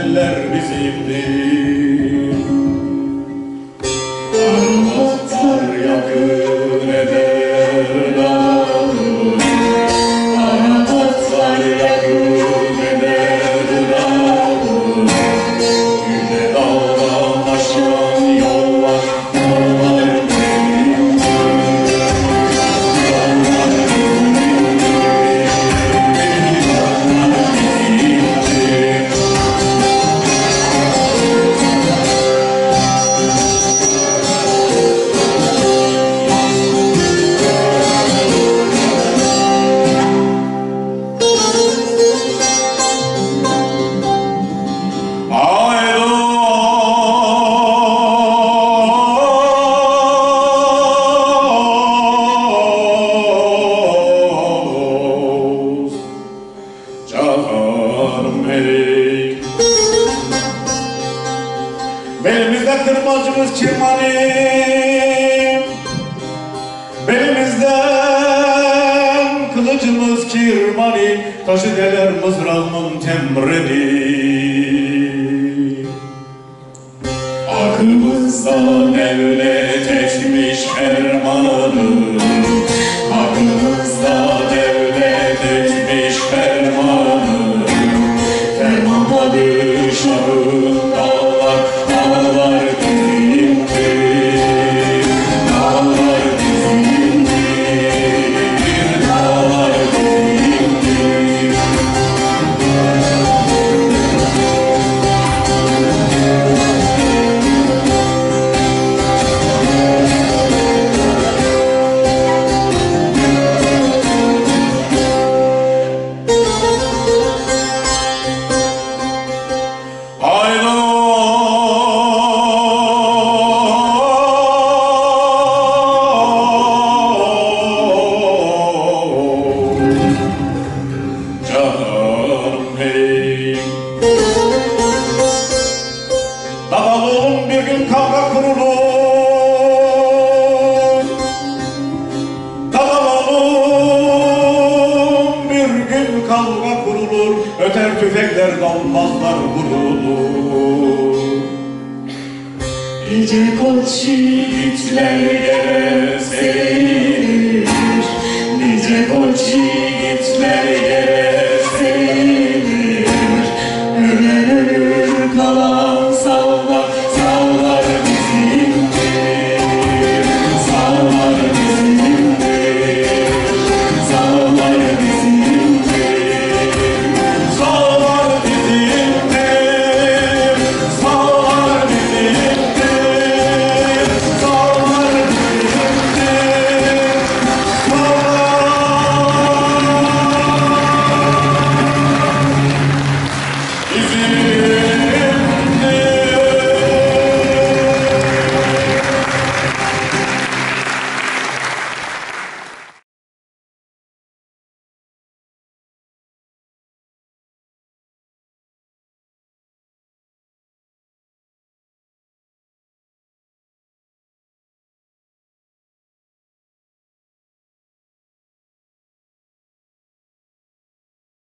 eller bizimdir. Armutlar yakın eder dağları, armutlar yakın eder dağları. Yüce dağdan aşan yollar, dağlar bizimdir. Dağlar bizimdir, dağlar bizimdir. Belimizde kırbacımız kirmanim, belimizden kılıcımız kirmanim, taşı deler mızrağımın temreni. Aklımızda devlet etmiş fermanı, aklımızda devlet etmiş fermanı. Fermanladı şahın dağlar, dağlar bizimdir, dağlar bizimdir, dağlar bizimdir. Dağılın bir gün kavga kurulur, dağılın bir gün kavga kurulur, öter tüfekler dalmazlar vurulur. Nice koç yiğitler yere serilir, nice koç yiğitler yere